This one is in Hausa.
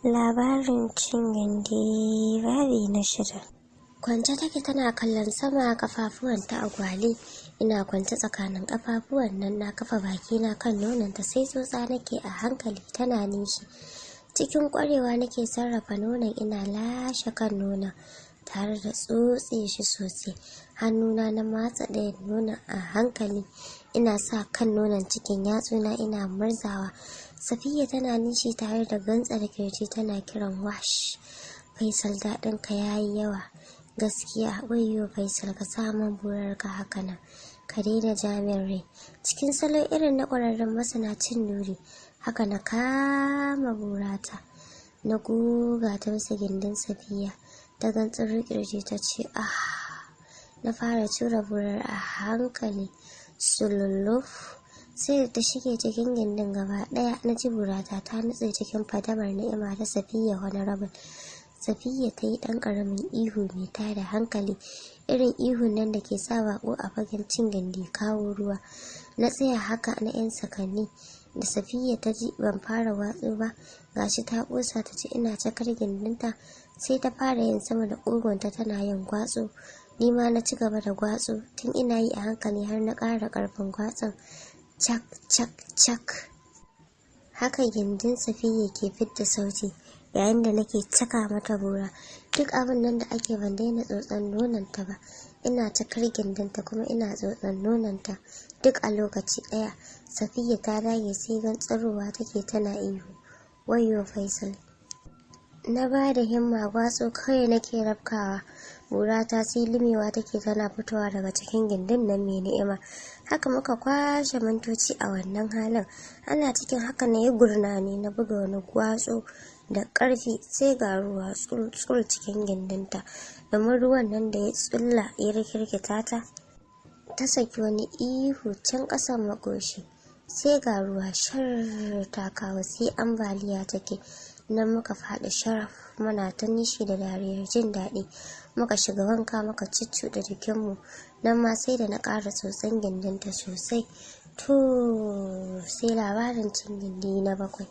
Labarin cin gindi babi na 6. Kwance take tana kallon sama, kafafuwanta a gwale. Ina kwance tsakanin kafafuwan nan, na kafa bakina kan nononta sai tsotsa nake a hankali tana nishi. Cikin kwarewa nake sarrafa nonon, ina lashe kan nonon tare da tsotse shi sosai. Hannuna na matsa ɗayan nonon a hankali, ina sa kan nonon cikin yatsuna ina murzawa. Safiya tana nishi tare da gantsar kirji tana kiran wash. Faisal, daɗinka yayi yawa. Gaskiya, wayyo Faisal, ka samun burarka haka nan. Ka daina jami'ar rai. Cikin salon irin na ƙwararren masana cin nuri, haka na kama burata. Na goga ta bisa gindin Safiya. Ta gantsar kirji ta ce, Na fara tura burar a hankali. Sululuf. Sai da ta shige cikin gindin gaba ɗaya, na ji burata ta nutse cikin fadamar ni'ima ta Safiya Honorable. Safiya ta yi ɗan ƙaramin ihu mai tada hankali, irin ihun nan da ke sa baƙo a fagen cin gindi kawo ruwa. Na tsaya haka na 'yan sakanni. Da Safiya ta ji ban fara watsu ba, gashi ta ƙosa ta ci ina cakar gindinta, sai ta fara yin sama da ƙugunta tana yin gwatsu. Ni ma na ci gaba da gwatsu, tun ina yi a hankali har na ƙara ƙarfin gwatsun. Cak, cak, cak. Haka gindin Safiya ke fidda sauti yayin da nake caka mata bura. Duk abin nan da ake ban daina tsotson nononta ba. Ina cakar gindinta kuma ina tsotson nononta duk a lokaci ɗaya. Safiya ta dage sai gantsarowa take tana ihu. Wayyo Faisal. Na ba da himma, gwatso kawai nake rafkawa. Burata sai limewa take tana fitowa daga cikin gindin nan mai ni'ima. Haka muka kwashe mintoci a wannan halin. Ana cikin haka na yi gurnani, na buga wani gwatso da ƙarfi sai ga ruwa tsul cikin gindinta. Domin ruwan nan da ya tsulla ya rikirkita ta. Ta saki wani ihu can ƙasan makoshi. Sai ga ruwa shar ta kawo sai ambaliya take. Nan muka faɗi sharaf, muna ta nishi da dariyar jin daɗi. Muka shiga wanka muka ciccuɗa jikinmu. Nan ma sai da na ƙara tsotson gindinta sosai. To sai labarin cin gindi na 7.